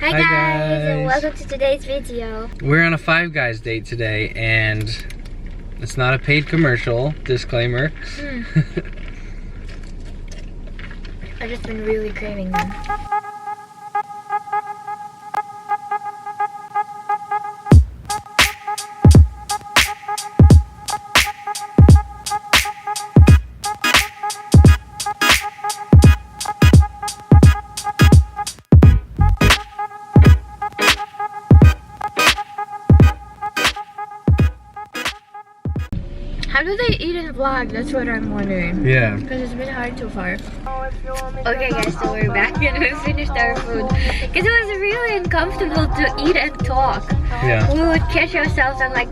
Hi guys, and welcome to today's video. We're on a Five Guys date today, and it's not a paid commercial, disclaimer. I've just been really craving them. How do they eat in the vlog? That's what I'm wondering. Yeah. Because it's been hard so far. Okay guys, so we're back and we finished our food. Because it was really uncomfortable to eat and talk. Yeah. We would catch ourselves and like,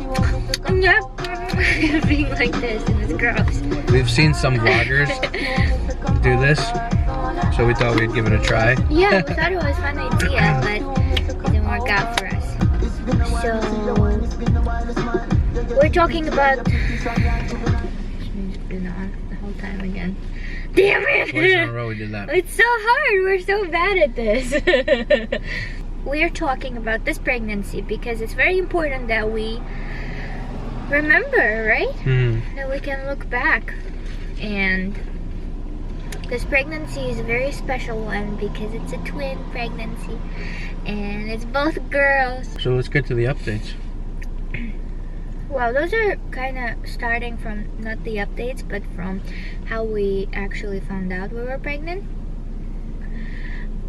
being like this, and it's gross. We've seen some vloggers do this, so we thought we'd give it a try. Yeah, we thought it was a fun idea, but it didn't work out for us. So, we're talking about... It's been on the whole time again. Damn it! Twice in a row we did that. It's so hard. We're so bad at this. We're talking about this pregnancy because it's very important that we remember, right? That we can look back. And this pregnancy is a very special one because it's a twin pregnancy. And it's both girls. So let's get to the updates. Well, those are kind of starting from not the updates, but from how we actually found out we were pregnant.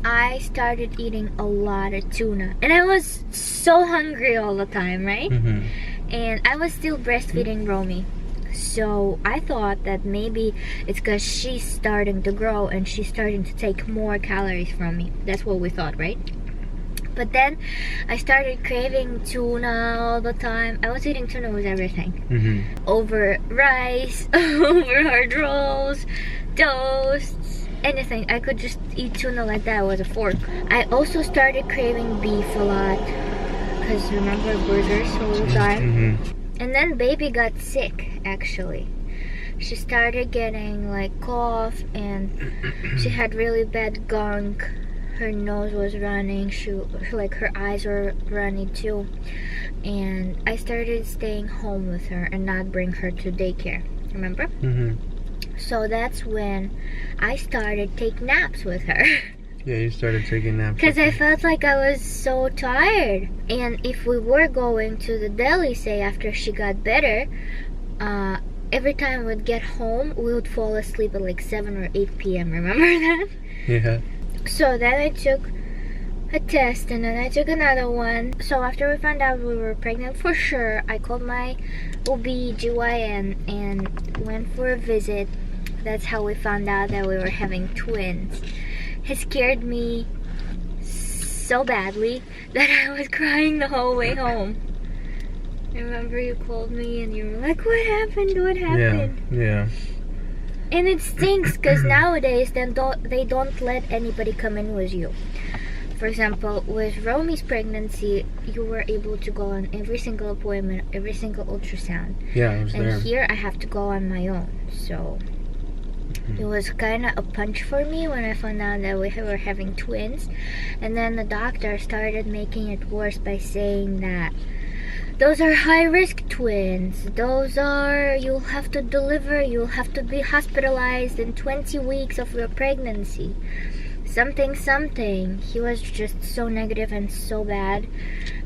I started eating a lot of tuna, and I was so hungry all the time, right? And I was still breastfeeding Romy, so I thought that maybe it's because she's starting to grow and she's starting to take more calories from me. That's what we thought, right? But then I started craving tuna all the time. I was eating tuna with everything. Over rice, over hard rolls, toasts, anything. I could just eat tuna like that with a fork. I also started craving beef a lot. Because remember, burgers all the time. And then baby got sick, actually. She started getting like cough and she had really bad gunk. Her nose was running, like her eyes were running too. And I started staying home with her and not bring her to daycare, remember? So that's when I started taking naps with her. Yeah, you started taking naps. Because I felt like I was so tired. And if we were going to the deli, say after she got better, every time we'd get home, we would fall asleep at like 7 or 8 p.m. Remember that? Yeah. So then I took a test and then I took another one. So after we found out we were pregnant for sure, I called my OB/GYN and went for a visit. That's how we found out that we were having twins. It scared me so badly that I was crying the whole way home. Remember you called me and you were like, what happened? What happened? Yeah. And it stinks because nowadays they don't let anybody come in with you. For example, with Romy's pregnancy, you were able to go on every single appointment, every single ultrasound. Yeah, I was there. And here I have to go on my own. So it was kind of a punch for me when I found out that we were having twins. And then the doctor started making it worse by saying that those are high-risk twins. Those are, you'll have to deliver, you'll have to be hospitalized in 20 weeks of your pregnancy. Something. He was just so negative and so bad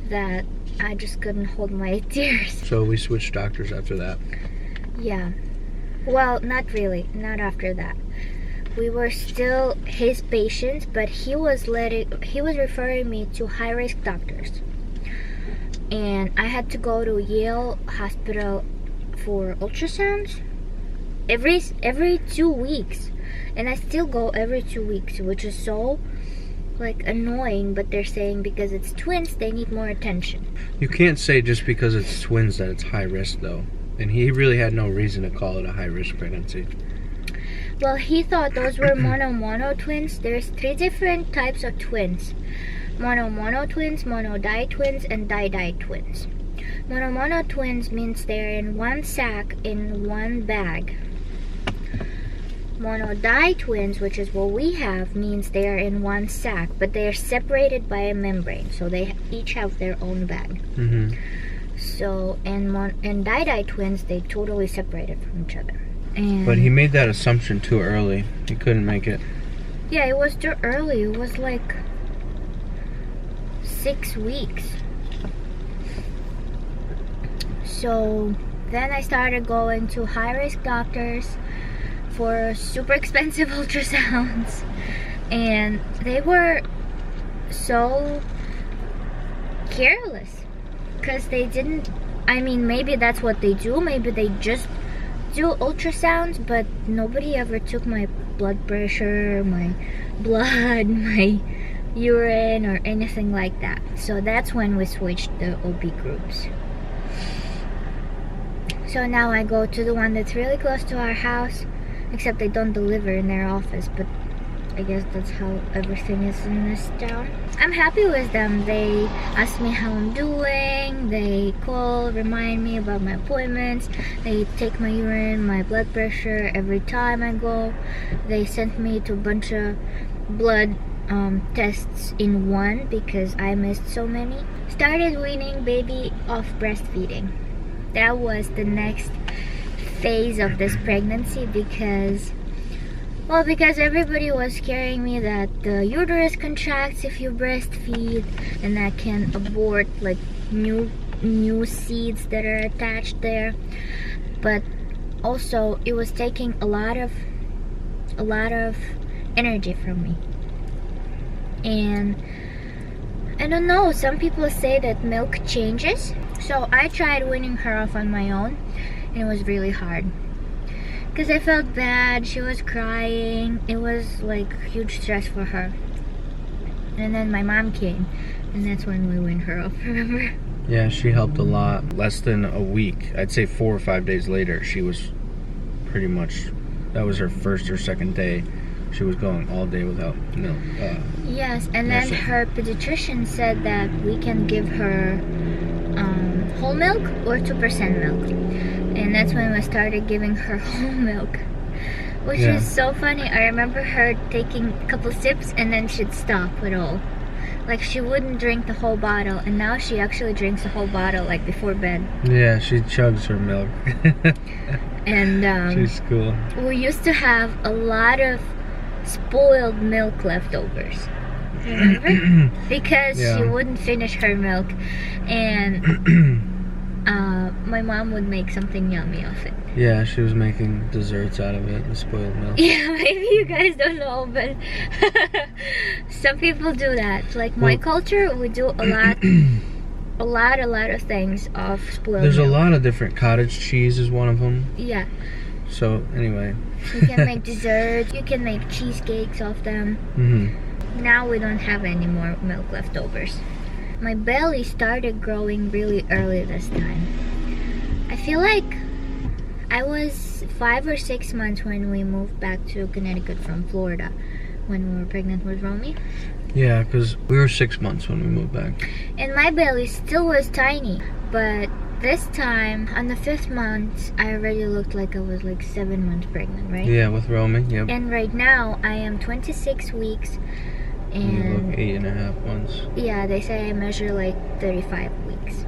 that I just couldn't hold my tears. So we switched doctors after that. Yeah. Well, not really. Not after that. We were still his patients, but he was referring me to high-risk doctors. And I had to go to Yale Hospital for ultrasounds every 2 weeks. And I still go every 2 weeks, which is so like annoying, but they're saying because it's twins, they need more attention. You can't say just because it's twins that it's high risk though. And he really had no reason to call it a high risk pregnancy. Well, he thought those were mono twins. There's 3 different types of twins. Mono twins, mono-di twins, and di-di twins. Mono twins means they're in one sack in one bag. Monodi twins, which is what we have, means they are in one sac, but they are separated by a membrane, so they each have their own bag. So, and Di twins, they totally separated from each other. And but he made that assumption too early. He couldn't make it. yeah, it was too early. It was like 6 weeks. So then I started going to high-risk doctors for super expensive ultrasounds, and they were so careless because they didn't, I mean, maybe that's what they do, maybe they just do ultrasounds, but nobody ever took my blood pressure, my blood, my urine, or anything like that. So that's when we switched the OB groups. So now I go to the one that's really close to our house, except they don't deliver in their office, but I guess that's how everything is in this town. I'm happy with them. They ask me how I'm doing, they call, remind me about my appointments, they take my urine, my blood pressure every time I go. They sent me to a bunch of blood tests in one because I missed so many. Started weaning baby off breastfeeding. That was the next phase of this pregnancy because everybody was scaring me that the uterus contracts if you breastfeed, and that can abort like new seeds that are attached there. But also it was taking a lot of energy from me. And I don't know, some people say that milk changes. So I tried weaning her off on my own, and it was really hard because I felt bad. She was crying. It was like huge stress for her. And then my mom came, and that's when we weaned her off, remember? Yeah, she helped a lot. Less than a week, I'd say 4 or 5 days later, she was pretty much, that was her first or second day. She was going all day without milk. Yes, and then her pediatrician said that we can give her whole milk or 2% milk. And that's when we started giving her whole milk, which is so funny. I remember her taking a couple sips and then she'd stop it all. Like she wouldn't drink the whole bottle, and now she actually drinks the whole bottle like before bed. Yeah, she chugs her milk. And she's cool. We used to have a lot of spoiled milk leftovers, remember? Because she wouldn't finish her milk, and my mom would make something yummy of it. Yeah, she was making desserts out of it, the spoiled milk. Yeah, maybe you guys don't know, but some people do that. Like my culture, we do a lot of things of spoiled There's milk. a lot of different, cottage cheese is one of them. Yeah. So anyway. You can make desserts, you can make cheesecakes of them. Now we don't have any more milk leftovers. My belly started growing really early this time. I feel like I was 5 or 6 months when we moved back to Connecticut from Florida, when we were pregnant with Romy. Yeah, because we were 6 months when we moved back. And my belly still was tiny, but this time, on the 5th month, I already looked like I was like 7 months pregnant, right? Yeah, with Romy, yep. And right now, I am 26 weeks. And you look 8.5 months. Yeah, they say I measure like 35 weeks.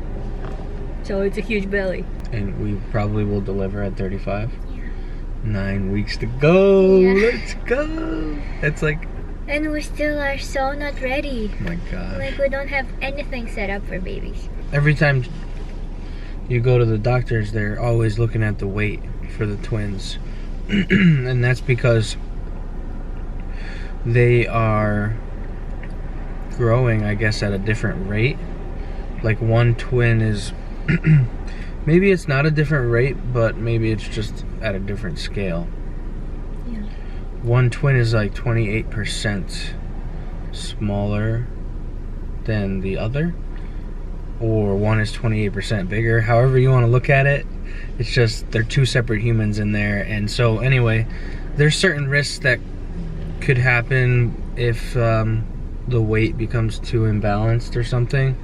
So it's a huge belly. And we probably will deliver at 35. Yeah. 9 weeks to go. Yeah. Let's go. It's like. And we still are so not ready. Oh my gosh. Like we don't have anything set up for babies. Every time you go to the doctors, they're always looking at the weight for the twins. And that's because they are growing, I guess, at a different rate. Like one twin is maybe it's not a different rate, but maybe it's just at a different scale. Yeah. One twin is like 28% smaller than the other, or one is 28% bigger. However you want to look at it, it's just they're two separate humans in there. And so anyway, there's certain risks that could happen if the weight becomes too imbalanced or something.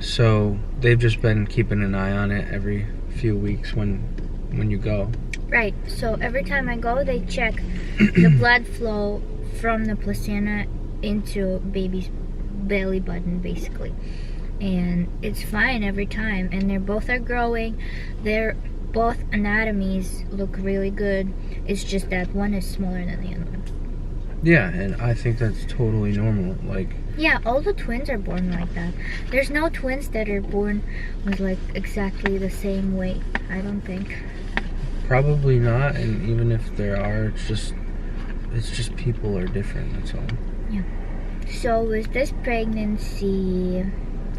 So they've just been keeping an eye on it every few weeks when you go. Right. So every time I go, they check the blood flow from the placenta into baby's belly button, basically. And it's fine every time. And they both are growing. Their both anatomies look really good. It's just that one is smaller than the other one. Yeah, and I think that's totally normal. Like, yeah, all the twins are born like that. There's no twins that are born with like exactly the same weight, I don't think. probably not, and even if there are, it's just people are different, that's all. Yeah. So with this pregnancy,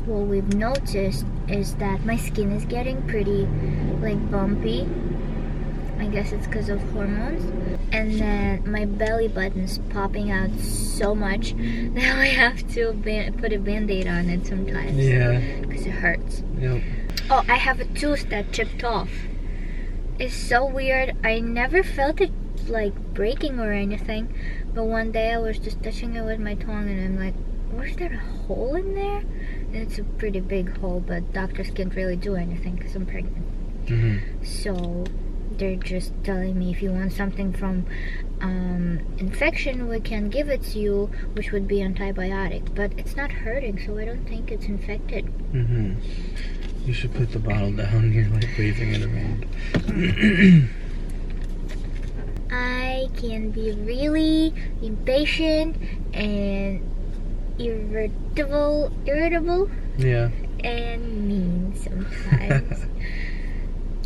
what we've noticed is that my skin is getting pretty like bumpy. I guess it's because of hormones. And then my belly button's popping out so much that I have to put a band-aid on it sometimes. Yeah. Because it hurts. Yep. Oh, I have a tooth that chipped off. It's so weird. I never felt it like breaking or anything. But one day I was just touching it with my tongue and I'm like, was there a hole in there? And it's a pretty big hole, but doctors can't really do anything because I'm pregnant. Mm-hmm. So they're just telling me if you want something from infection, we can give it to you, which would be antibiotic. But it's not hurting, so I don't think it's infected. Mm-hmm. You should put the bottle down. You're like waving it around. I can be really impatient and irritable, Yeah. and mean sometimes.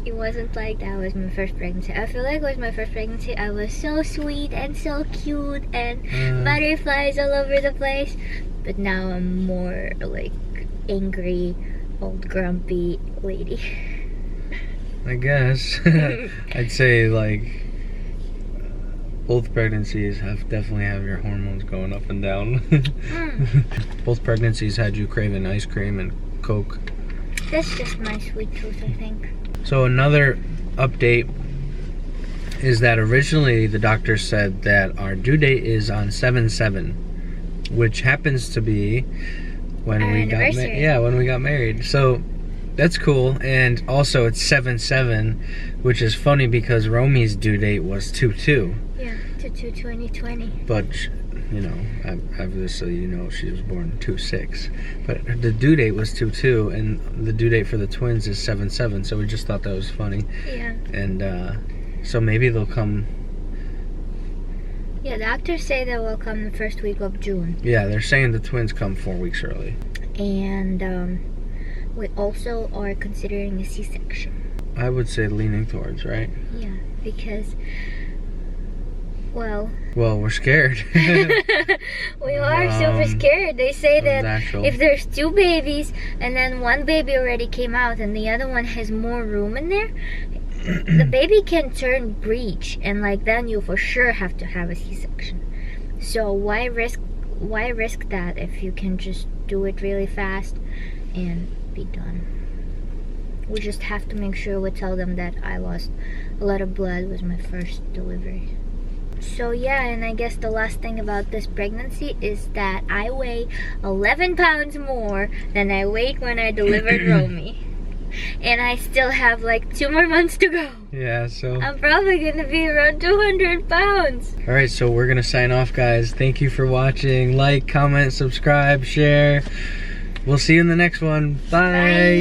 It wasn't like that was my first pregnancy. I feel like it was my first pregnancy. I was so sweet and so cute and butterflies all over the place. But now I'm more like angry, old grumpy lady. I guess. I'd say like both pregnancies definitely have your hormones going up and down. Both pregnancies had you craving ice cream and Coke. That's just my sweet tooth, I think. So another update is that originally the doctor said that our due date is on 7/7, which happens to be when Our we got anniversary. when we got married. So that's cool, and also it's 7/7, which is funny because Romy's due date was 2/2. Yeah, 2/2/2020. But you know, obviously, you know, she was born 2/6, but the due date was 2/2, and the due date for the twins is 7/7. So we just thought that was funny. Yeah. And so maybe they'll come. Yeah, doctors say they will come the first week of June. Yeah, they're saying the twins come 4 weeks early. And we also are considering a C-section. I would say leaning towards, right? Yeah, because, well, we're scared. we are super scared. They say that natural. if there's 2 babies and then one baby already came out and the other one has more room in there, the baby can turn breech, and like then you for sure have to have a C-section. So why risk that if you can just do it really fast and be done? We just have to make sure we tell them that I lost a lot of blood with my first delivery. So yeah, and I guess the last thing about this pregnancy is that I weigh 11 pounds more than I weighed when I delivered Romy. And I still have like 2 more months to go. Yeah, so I'm probably gonna be around 200 pounds. alright, so we're gonna sign off, guys. Thank you for watching. Like, comment, subscribe, share. We'll see you in the next one. Bye. Bye.